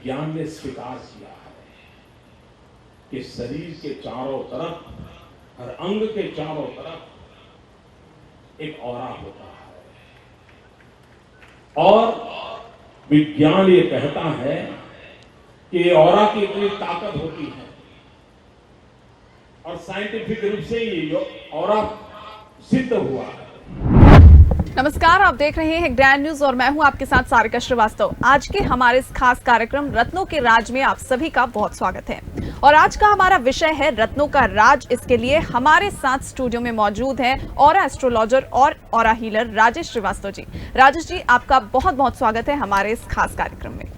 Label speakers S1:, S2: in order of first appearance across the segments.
S1: विज्ञान ने स्वीकार किया है कि शरीर के चारों तरफ, हर अंग के चारों तरफ एक ऑरा होता है और विज्ञान ये कहता है कि ऑरा की इतनी ताकत होती है और साइंटिफिक रूप से ये ऑरा सिद्ध हुआ है।
S2: नमस्कार, आप देख रहे हैं ग्रैंड न्यूज और मैं हूं आपके साथ सारिका श्रीवास्तव। आज के हमारे इस खास कार्यक्रम रत्नों के राज में आप सभी का बहुत स्वागत है और आज का हमारा विषय है रत्नों का राज। इसके लिए हमारे साथ स्टूडियो में मौजूद है ऑरा एस्ट्रोलॉजर और ऑरा हीलर राजेश श्रीवास्तव जी। राजेश जी, आपका बहुत बहुत स्वागत है हमारे इस खास कार्यक्रम में।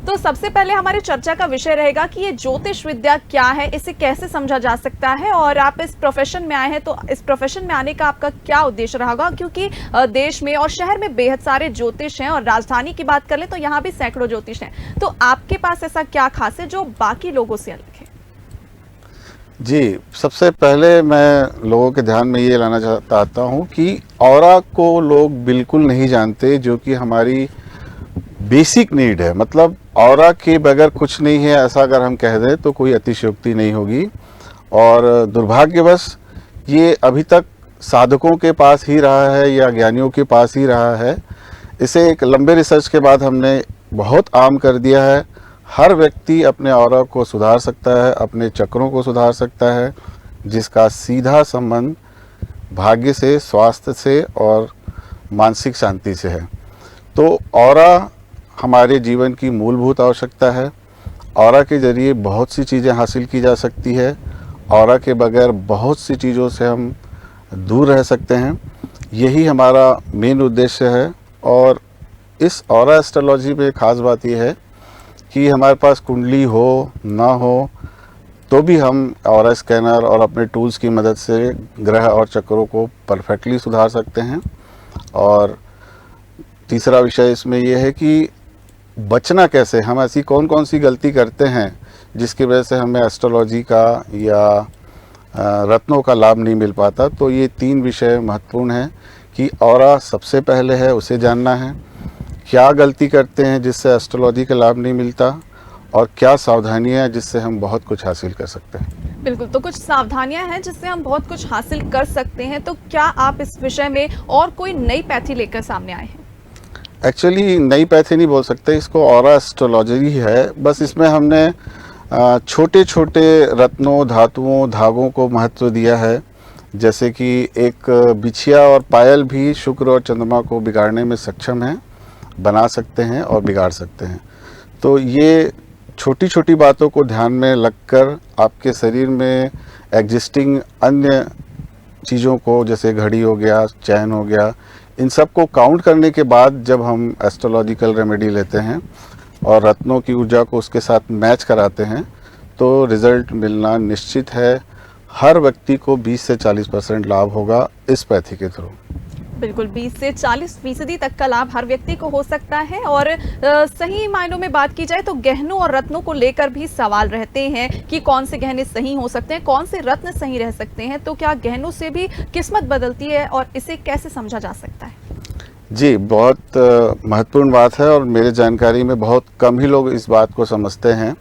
S2: तो सबसे पहले हमारी चर्चा का विषय रहेगा कि ये ज्योतिष विद्या क्या है, इसे कैसे समझा जा सकता है और आप इस प्रोफेशन में आए हैं तो इस प्रोफेशन में आने का आपका क्या उद्देश्य रहा होगा, क्योंकि देश में और शहर में बेहद सारे ज्योतिष हैं और राजधानी की बात कर लें तो यहाँ भी सैकड़ों ज्योतिष हैं। तो आपके पास ऐसा क्या खास है जो बाकी लोगों से अलग है?
S3: जी, सबसे पहले मैं लोगों के ध्यान में ये लाना चाहता हूँ कि ऑरा को लोग बिल्कुल नहीं जानते, जो कि हमारी बेसिक नीड है। मतलब ऑरा के बगैर कुछ नहीं है, ऐसा अगर हम कह दें तो कोई अतिशयोक्ति नहीं होगी। और दुर्भाग्यवश ये अभी तक साधकों के पास ही रहा है या ज्ञानियों के पास ही रहा है। इसे एक लंबे रिसर्च के बाद हमने बहुत आम कर दिया है। हर व्यक्ति अपने ऑरा को सुधार सकता है, अपने चक्रों को सुधार सकता है, जिसका सीधा संबंध भाग्य से, स्वास्थ्य से और मानसिक शांति से है। तो ऑरा हमारे जीवन की मूलभूत आवश्यकता है। ऑरा के जरिए बहुत सी चीज़ें हासिल की जा सकती है। ऑरा के बगैर बहुत सी चीज़ों से हम दूर रह सकते हैं। यही हमारा मेन उद्देश्य है। और इस ऑरा एस्ट्रोलॉजी में ख़ास बात यह है कि हमारे पास कुंडली हो ना हो तो भी हम ऑरा स्कैनर और अपने टूल्स की मदद से ग्रह और चक्रों को परफेक्टली सुधार सकते हैं। और तीसरा विषय इसमें यह है कि बचना कैसे, हम ऐसी कौन कौन सी गलती करते हैं जिसकी वजह से हमें एस्ट्रोलॉजी का या रत्नों का लाभ नहीं मिल पाता। तो ये तीन विषय महत्वपूर्ण हैं कि ऑरा सबसे पहले है, उसे जानना है। क्या गलती करते हैं जिससे एस्ट्रोलॉजी का लाभ नहीं मिलता, और क्या सावधानियां जिससे हम बहुत कुछ हासिल कर सकते हैं।
S2: बिल्कुल, तो कुछ सावधानियां हैं जिससे हम बहुत कुछ हासिल कर सकते हैं। तो क्या आप इस विषय में और कोई नई पैथी लेकर सामने आए हैं?
S3: एक्चुअली नई पैथी नहीं बोल सकते, इसको ऑरा एस्ट्रोलॉजी ही है। बस इसमें हमने छोटे छोटे रत्नों, धातुओं, धागों को महत्व दिया है। जैसे कि एक बिछिया और पायल भी शुक्र और चंद्रमा को बिगाड़ने में सक्षम है, बना सकते हैं और बिगाड़ सकते हैं। तो ये छोटी छोटी बातों को ध्यान में रखकर आपके शरीर में एग्जिस्टिंग अन्य चीज़ों को, जैसे घड़ी हो गया, चैन हो गया, इन सब को काउंट करने के बाद जब हम एस्ट्रोलॉजिकल रेमेडी लेते हैं और रत्नों की ऊर्जा को उसके साथ मैच कराते हैं तो रिज़ल्ट मिलना निश्चित है। हर व्यक्ति को 20 से 40% लाभ होगा इस पैथी के थ्रू।
S2: बिल्कुल, 20 से 40% तक का लाभ हर व्यक्ति को हो सकता है। और सही मायनों में बात की जाए तो गहनों और रत्नों को लेकर भी सवाल रहते हैं कि कौन से गहने सही हो सकते हैं, कौन से रत्न सही रह सकते हैं। तो क्या गहनों से भी किस्मत बदलती है और इसे कैसे समझा जा सकता है?
S3: जी, बहुत महत्वपूर्ण बात है और मेरे जानकारी में बहुत कम ही लोग इस बात को समझते हैं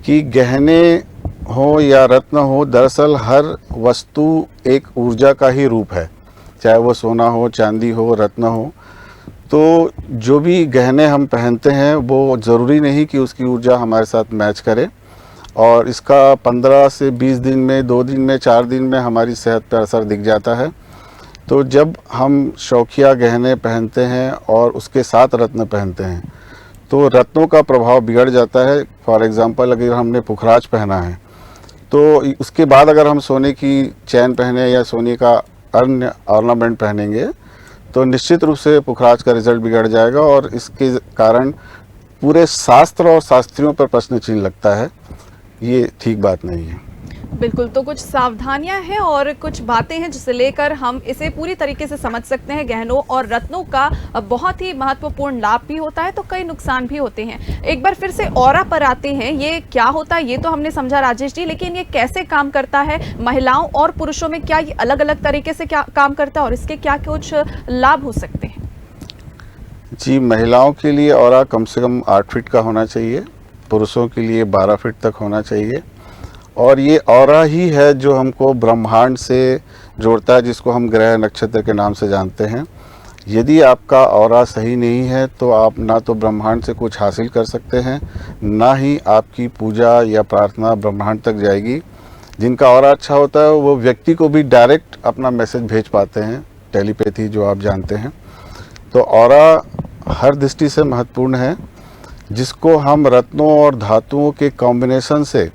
S3: कि गहने हो या रत्न हो, दरअसल हर वस्तु एक ऊर्जा का ही रूप है। चाहे वो सोना हो, चांदी हो, रत्न हो। तो जो भी गहने हम पहनते हैं वो ज़रूरी नहीं कि उसकी ऊर्जा हमारे साथ मैच करे, और इसका 15 से 20 दिन में, 2 दिन में, 4 दिन में हमारी सेहत पर असर दिख जाता है। तो जब हम शौकिया गहने पहनते हैं और उसके साथ रत्न पहनते हैं तो रत्नों का प्रभाव बिगड़ जाता है। फॉर एग्ज़ाम्पल, अगर हमने पुखराज पहना है तो उसके बाद अगर हम सोने की चैन पहने या सोने का अन्य ऑर्नामेंट पहनेंगे तो निश्चित रूप से पुखराज का रिजल्ट बिगड़ जाएगा और इसके कारण पूरे शास्त्र और शास्त्रियों पर प्रश्न चिन्ह लगता है। ये ठीक बात नहीं है।
S2: बिल्कुल, तो कुछ सावधानियां हैं और कुछ बातें हैं जिसे लेकर हम इसे पूरी तरीके से समझ सकते हैं। गहनों और रत्नों का बहुत ही महत्वपूर्ण लाभ भी होता है तो कई नुकसान भी होते हैं। एक बार फिर से ऑरा पर आते हैं, ये क्या होता है ये तो हमने समझा राजेश जी, लेकिन ये कैसे काम करता है, महिलाओं और पुरुषों में क्या ये अलग अलग तरीके से क्या काम करता है और इसके क्या कुछ लाभ हो सकते हैं?
S3: जी, महिलाओं के लिए ऑरा कम से कम 8 फीट का होना चाहिए पुरुषों के लिए 12 फीट तक होना चाहिए। और ये ऑरा ही है जो हमको ब्रह्मांड से जोड़ता है, जिसको हम ग्रह नक्षत्र के नाम से जानते हैं। यदि आपका ऑरा सही नहीं है तो आप ना तो ब्रह्मांड से कुछ हासिल कर सकते हैं, ना ही आपकी पूजा या प्रार्थना ब्रह्मांड तक जाएगी। जिनका ऑरा अच्छा होता है वो व्यक्ति को भी डायरेक्ट अपना मैसेज भेज पाते हैं, टेलीपैथी जो आप जानते हैं। तो ऑरा हर दृष्टि से महत्वपूर्ण है, जिसको हम रत्नों और धातुओं के कॉम्बिनेशन से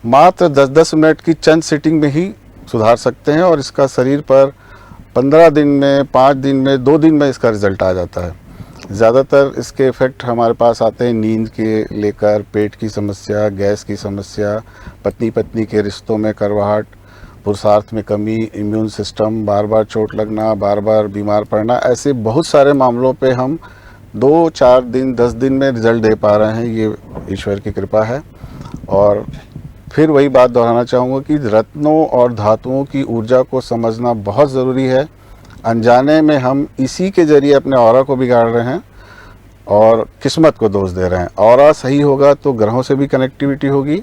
S3: मात्र 10-10 मिनट की चंद सिटिंग में ही सुधार सकते हैं। और इसका शरीर पर 15 दिन में, 5 दिन में, 2 दिन में इसका रिजल्ट आ जाता है। ज़्यादातर इसके इफ़ेक्ट हमारे पास आते हैं नींद के लेकर, पेट की समस्या, गैस की समस्या, पत्नी पत्नी के रिश्तों में कड़वाहट, पुरुषार्थ में कमी, इम्यून सिस्टम, बार बार चोट लगना, बार बार बीमार पड़ना। ऐसे बहुत सारे मामलों पे हम 2-4 दिन, 10 दिन में रिजल्ट दे पा रहे हैं। ये ईश्वर की कृपा है। और फिर वही बात दोहराना चाहूँगा कि रत्नों और धातुओं की ऊर्जा को समझना बहुत ज़रूरी है। अनजाने में हम इसी के ज़रिए अपने ऑरा को बिगाड़ रहे हैं और किस्मत को दोष दे रहे हैं। ऑरा सही होगा तो ग्रहों से भी कनेक्टिविटी होगी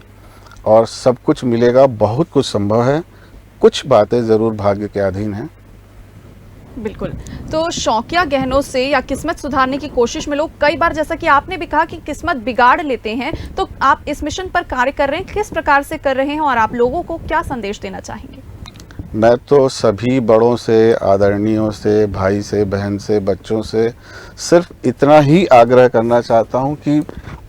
S3: और सब कुछ मिलेगा। बहुत कुछ संभव है, कुछ बातें ज़रूर भाग्य के अधीन हैं।
S2: बिल्कुल। तो शौकिया गहनों से या किस्मत सुधारने की कोशिश में लोग कई बार, जैसा कि आपने भी कहा, कि किस्मत बिगाड़ लेते हैं, तो आप इस मिशन पर कार्य कर रहे हैं, किस प्रकार से कर रहे हैं और आप लोगों को क्या संदेश देना चाहेंगे?
S3: मैं तो सभी बड़ों से, आदरणीयों से, भाई से, बहन से, बच्चों से सिर्फ इतना ही आग्रह करना चाहता हूं कि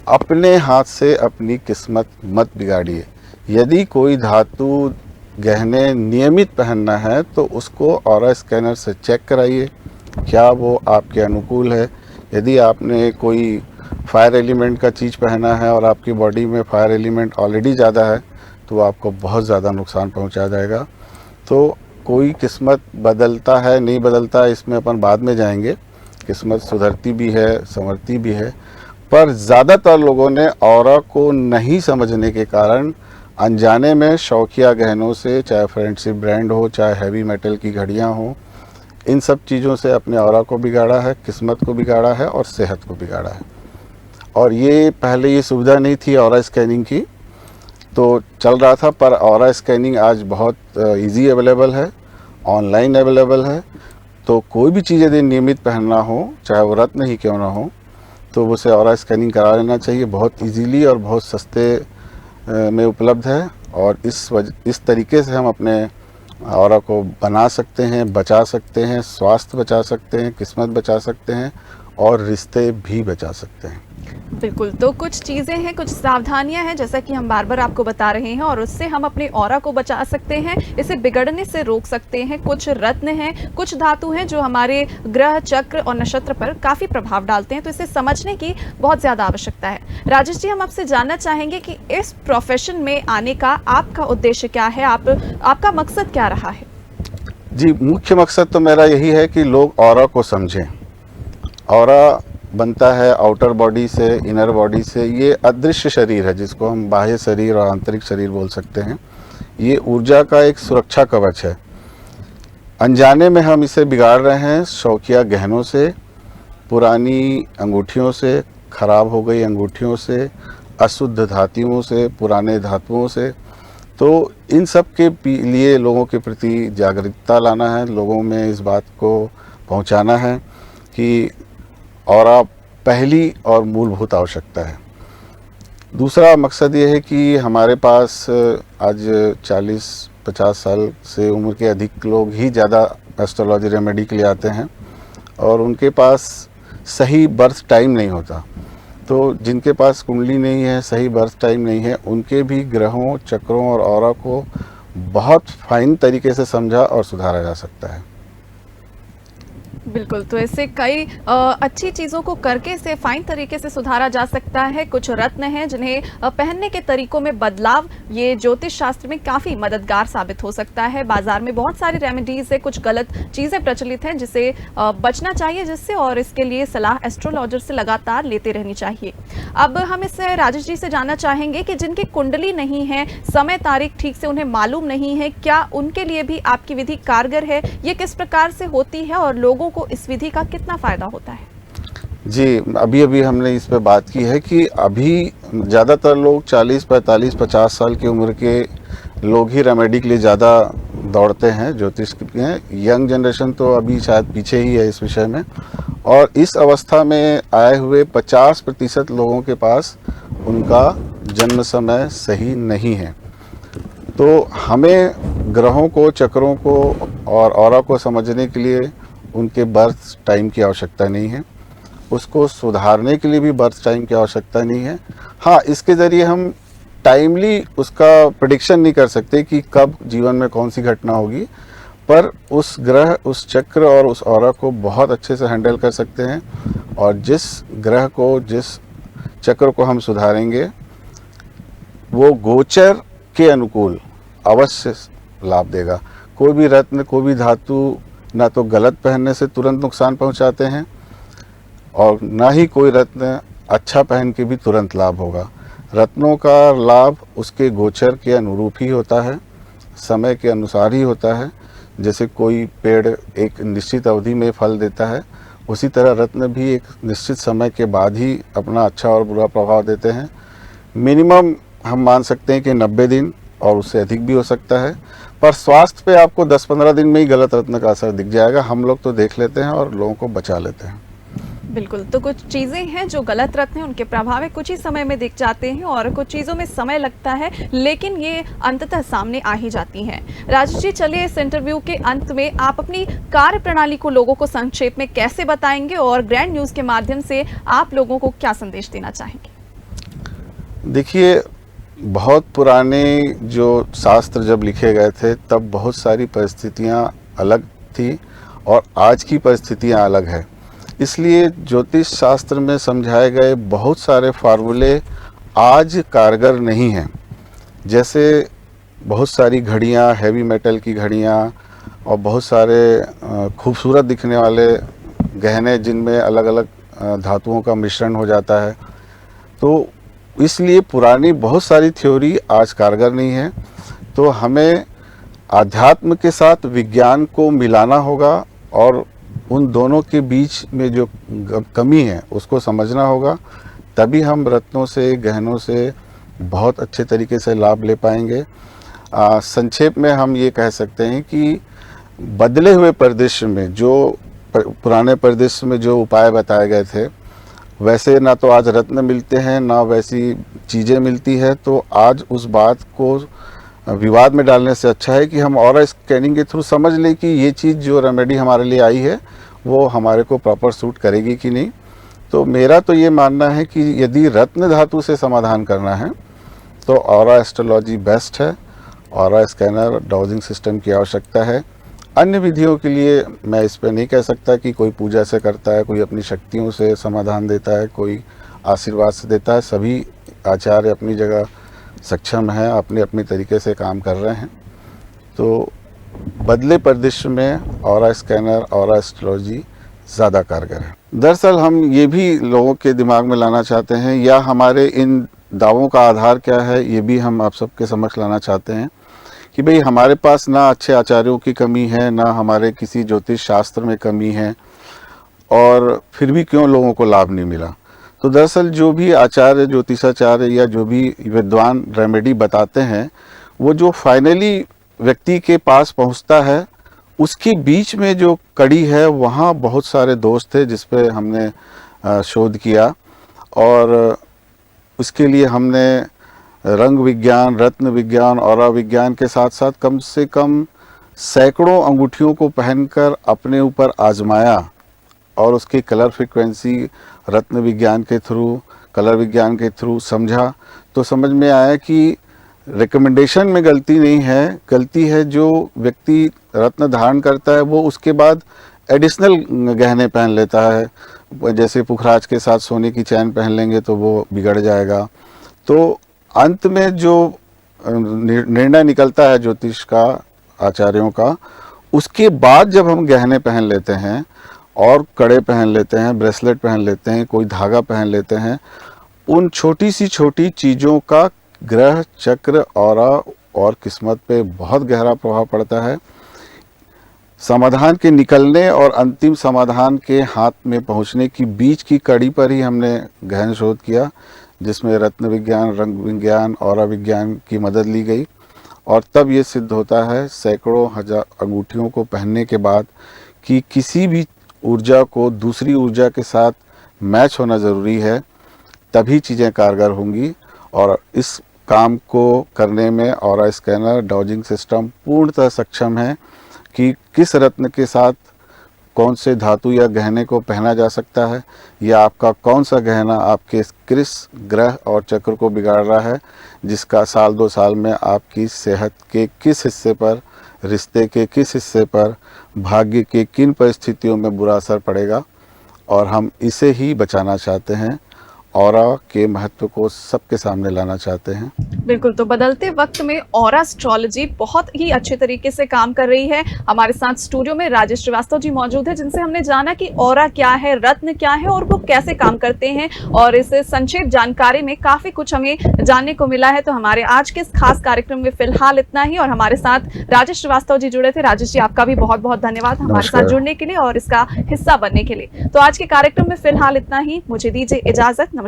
S3: अपने हाथ से अपनी किस्मत मत बिगाड़िए। यदि कोई धातु गहने नियमित पहनना है तो उसको ऑरा स्कैनर से चेक कराइए, क्या वो आपके अनुकूल है। यदि आपने कोई फायर एलिमेंट का चीज़ पहना है और आपकी बॉडी में फायर एलिमेंट ऑलरेडी ज़्यादा है तो आपको बहुत ज़्यादा नुकसान पहुंचा जाएगा। तो कोई किस्मत बदलता है नहीं बदलता है इसमें अपन बाद में जाएंगे, किस्मत सुधरती भी है, संवरती भी है। पर ज़्यादातर लोगों ने ऑरा को नहीं समझने के कारण अनजाने में शौकिया गहनों से, चाहे फ्रेंडशिप ब्रांड हो, चाहे हैवी मेटल की घड़ियां हो, इन सब चीज़ों से अपने ऑरा को बिगाड़ा है, किस्मत को बिगाड़ा है और सेहत को बिगाड़ा है। और ये पहले ये सुविधा नहीं थी ऑरा स्कैनिंग की, तो चल रहा था। पर ऑरा स्कैनिंग आज बहुत इजी अवेलेबल है, ऑनलाइन अवेलेबल है। तो कोई भी चीज़ यदि नियमित पहनना हो, चाहे वो रत्न ही क्यों ना हो, तो उसे ऑरा स्कैनिंग करा लेना चाहिए। बहुत इजीली और बहुत सस्ते में उपलब्ध है। और इस तरीके से हम अपने ऑरा को बना सकते हैं, बचा सकते हैं, स्वास्थ्य बचा सकते हैं, किस्मत बचा सकते हैं और रिश्ते भी बचा सकते हैं।
S2: बिल्कुल। तो कुछ चीज़ें हैं, कुछ सावधानियां हैं, जैसा कि हम बार बार आपको बता रहे हैं, और उससे हम अपने ऑरा को बचा सकते हैं, इसे बिगड़ने से रोक सकते हैं। कुछ रत्न हैं, कुछ धातु हैं जो हमारे ग्रह, चक्र और नक्षत्र पर काफ़ी प्रभाव डालते हैं, तो इसे समझने की बहुत ज़्यादा आवश्यकता है। राजेश जी, हम आपसे जानना चाहेंगे कि इस प्रोफेशन में आने का आपका उद्देश्य क्या है, आपका मकसद क्या रहा है?
S3: जी, मुख्य मकसद तो मेरा यही है कि लोग ऑरा को समझें। ऑरा बनता है आउटर बॉडी से, इनर बॉडी से। ये अदृश्य शरीर है जिसको हम बाह्य शरीर और आंतरिक शरीर बोल सकते हैं। ये ऊर्जा का एक सुरक्षा कवच है। अनजाने में हम इसे बिगाड़ रहे हैं शौकिया गहनों से, पुरानी अंगूठियों से, खराब हो गई अंगूठियों से, अशुद्ध धातुओं से, पुराने धातुओं से। तो इन सब के लिए लोगों के प्रति जागरूकता लाना है, लोगों में इस बात को पहुंचाना है कि ऑरा पहली और मूलभूत आवश्यकता है। दूसरा मकसद ये है कि हमारे पास आज 40-50 साल से उम्र के अधिक लोग ही ज़्यादा एस्ट्रोलॉजी रेमेडी के लिए आते हैं और उनके पास सही बर्थ टाइम नहीं होता। तो जिनके पास कुंडली नहीं है, सही बर्थ टाइम नहीं है, उनके भी ग्रहों, चक्रों और ऑरा को बहुत फाइन तरीके से समझा और सुधारा जा सकता है।
S2: बिल्कुल। तो ऐसे कई अच्छी चीज़ों को करके इसे फाइन तरीके से सुधारा जा सकता है। कुछ रत्न हैं जिन्हें पहनने के तरीकों में बदलाव ये ज्योतिष शास्त्र में काफ़ी मददगार साबित हो सकता है। बाजार में बहुत सारी रेमेडीज़ है, कुछ गलत चीज़ें प्रचलित हैं जिससे बचना चाहिए, जिससे और इसके लिए सलाह एस्ट्रोलॉजर से लगातार लेते रहनी चाहिए। अब हम इससे राजेश जी से जानना चाहेंगे कि जिनकी कुंडली नहीं है, समय तारीख ठीक से उन्हें मालूम नहीं है, क्या उनके लिए भी आपकी विधि कारगर है? ये किस प्रकार से होती है और लोगों को इस विधि का कितना फायदा होता है?
S3: जी, अभी अभी हमने इस पे बात की है कि अभी ज़्यादातर लोग 40, 45, 50 साल की उम्र के लोग ही रेमेडी के लिए ज़्यादा दौड़ते हैं, ज्योतिष के हैं। यंग जनरेशन तो अभी शायद पीछे ही है इस विषय में। और इस अवस्था में आए हुए 50% लोगों के पास उनका जन्म समय सही नहीं है। तो हमें ग्रहों को, चक्रों को और ऑरा को समझने के लिए उनके बर्थ टाइम की आवश्यकता नहीं है। उसको सुधारने के लिए भी बर्थ टाइम की आवश्यकता नहीं है। हाँ, इसके ज़रिए हम टाइमली उसका प्रेडिक्शन नहीं कर सकते कि कब जीवन में कौन सी घटना होगी, पर उस ग्रह, उस चक्र और उस ऑरा को बहुत अच्छे से हैंडल कर सकते हैं। और जिस ग्रह को, जिस चक्र को हम सुधारेंगे, वो गोचर के अनुकूल अवश्य लाभ देगा। कोई भी रत्न, कोई भी धातु ना तो गलत पहनने से तुरंत नुकसान पहुंचाते हैं और ना ही कोई रत्न अच्छा पहन के भी तुरंत लाभ होगा। रत्नों का लाभ उसके गोचर के अनुरूप ही होता है, समय के अनुसार ही होता है। जैसे कोई पेड़ एक निश्चित अवधि में फल देता है, उसी तरह रत्न भी एक निश्चित समय के बाद ही अपना अच्छा और बुरा प्रभाव देते हैं। मिनिमम हम मान सकते हैं कि 90 दिन, और उससे अधिक भी हो सकता है। पर स्वास्थ्य पे आपको 10-15 दिन में ही गलत रत्न का असर दिख जाएगा। हम लोग तो देख लेते हैं और लोगों को बचा लेते हैं।
S2: बिल्कुल, तो कुछ चीजें हैं जो गलत रत्न हैं, उनके प्रभाव कुछ ही समय में दिख जाते हैं और कुछ चीजों में समय लगता है, लेकिन ये अंततः सामने आ ही जाती हैं। राजेश जी, चलिए इस इंटरव्यू के अंत में आप अपनी कार्य प्रणाली को लोगों को संक्षेप में कैसे बताएंगे और ग्रैंड न्यूज के माध्यम से आप लोगों को क्या संदेश देना चाहेंगे?
S3: देखिए, बहुत पुराने जो शास्त्र जब लिखे गए थे तब बहुत सारी परिस्थितियां अलग थी और आज की परिस्थितियां अलग है। इसलिए ज्योतिष शास्त्र में समझाए गए बहुत सारे फार्मूले आज कारगर नहीं हैं। जैसे बहुत सारी घड़ियां, हैवी मेटल की घड़ियां और बहुत सारे खूबसूरत दिखने वाले गहने जिनमें अलग अलग धातुओं का मिश्रण हो जाता है। तो इसलिए पुरानी बहुत सारी थ्योरी आज कारगर नहीं है। तो हमें आध्यात्म के साथ विज्ञान को मिलाना होगा और उन दोनों के बीच में जो कमी है उसको समझना होगा। तभी हम रत्नों से, गहनों से बहुत अच्छे तरीके से लाभ ले पाएंगे। संक्षेप में हम ये कह सकते हैं कि बदले हुए परिदृश्य में, जो पुराने परिदृश्य में जो उपाय बताए गए थे, वैसे ना तो आज रत्न मिलते हैं, ना वैसी चीज़ें मिलती है। तो आज उस बात को विवाद में डालने से अच्छा है कि हम ऑरा स्कैनिंग के थ्रू समझ लें कि ये चीज़ जो रेमेडी हमारे लिए आई है वो हमारे को प्रॉपर सूट करेगी कि नहीं। तो मेरा तो ये मानना है कि यदि रत्न धातु से समाधान करना है तो ऑरा एस्ट्रोलॉजी बेस्ट है। ऑरा स्कैनर, डाउजिंग सिस्टम की आवश्यकता है। अन्य विधियों के लिए मैं इस पर नहीं कह सकता कि कोई पूजा से करता है, कोई अपनी शक्तियों से समाधान देता है, कोई आशीर्वाद से देता है। सभी आचार्य अपनी जगह सक्षम हैं, अपने अपने तरीके से काम कर रहे हैं। तो बदले परिदृश्य में ऑरा स्कैनर, ऑरा एस्ट्रोलॉजी ज़्यादा कारगर है। दरअसल हम ये भी लोगों के दिमाग में लाना चाहते हैं, या हमारे इन दावों का आधार क्या है ये भी हम आप सबके समक्ष लाना चाहते हैं कि भाई हमारे पास ना अच्छे आचार्यों की कमी है, ना हमारे किसी ज्योतिष शास्त्र में कमी है, और फिर भी क्यों लोगों को लाभ नहीं मिला। तो दरअसल जो भी आचार्य, ज्योतिषाचार्य या जो भी विद्वान रेमेडी बताते हैं, वो जो फाइनली व्यक्ति के पास पहुंचता है उसके बीच में जो कड़ी है वहाँ बहुत सारे दोष थे जिस पे हमने शोध किया। और उसके लिए हमने रंग विज्ञान, रत्न विज्ञान, ऑरा विज्ञान के साथ साथ कम से कम सैकड़ों अंगूठियों को पहनकर अपने ऊपर आजमाया और उसकी कलर फ्रीक्वेंसी रत्न विज्ञान के थ्रू, कलर विज्ञान के थ्रू समझा। तो समझ में आया कि रिकमेंडेशन में गलती नहीं है, गलती है जो व्यक्ति रत्न धारण करता है वो उसके बाद एडिशनल गहने पहन लेता है। जैसे पुखराज के साथ सोने की चैन पहन लेंगे तो वो बिगड़ जाएगा। तो अंत में जो निर्णय निकलता है ज्योतिष का, आचार्यों का, उसके बाद जब हम गहने पहन लेते हैं और कड़े पहन लेते हैं, ब्रेसलेट पहन लेते हैं, कोई धागा पहन लेते हैं, उन छोटी सी छोटी चीज़ों का ग्रह, चक्र, ऑरा और किस्मत पे बहुत गहरा प्रभाव पड़ता है। समाधान के निकलने और अंतिम समाधान के हाथ में पहुंचने की बीच की कड़ी पर ही हमने गहन शोध किया, जिसमें रत्न विज्ञान, रंग विज्ञान, औरा विज्ञान की मदद ली गई। और तब ये सिद्ध होता है सैकड़ों हजार अंगूठियों को पहनने के बाद कि किसी भी ऊर्जा को दूसरी ऊर्जा के साथ मैच होना ज़रूरी है, तभी चीज़ें कारगर होंगी। और इस काम को करने में ऑरा स्कैनर डॉजिंग सिस्टम पूर्णतः सक्षम है कि किस रत्न के साथ कौन से धातु या गहने को पहना जा सकता है, या आपका कौन सा गहना आपके किस ग्रह और चक्र को बिगाड़ रहा है, जिसका साल 2 साल में आपकी सेहत के किस हिस्से पर, रिश्ते के किस हिस्से पर, भाग्य के किन परिस्थितियों में बुरा असर पड़ेगा। और हम इसे ही बचाना चाहते हैं, ऑरा के महत्व को सबके सामने लाना चाहते हैं।
S2: बिल्कुल, तो बदलते वक्त में ऑरा एस्ट्रोलॉजी बहुत ही अच्छे तरीके से काम कर रही है। हमारे साथ स्टूडियो में राजेश श्रीवास्तव जी मौजूद है, जिनसे हमने जाना कि ऑरा क्या है, रत्न क्या है और वो कैसे काम करते हैं। और इस संक्षिप्त जानकारी में काफी कुछ हमें जानने को मिला है। तो हमारे आज के इस खास कार्यक्रम में फिलहाल इतना ही। और हमारे साथ राजेश श्रीवास्तव जी जुड़े थे। राजेश जी, आपका भी बहुत बहुत धन्यवाद हमारे साथ जुड़ने के लिए और इसका हिस्सा बनने के लिए। तो आज के कार्यक्रम में फिलहाल इतना ही, मुझे दीजिए इजाजत, नमस्कार।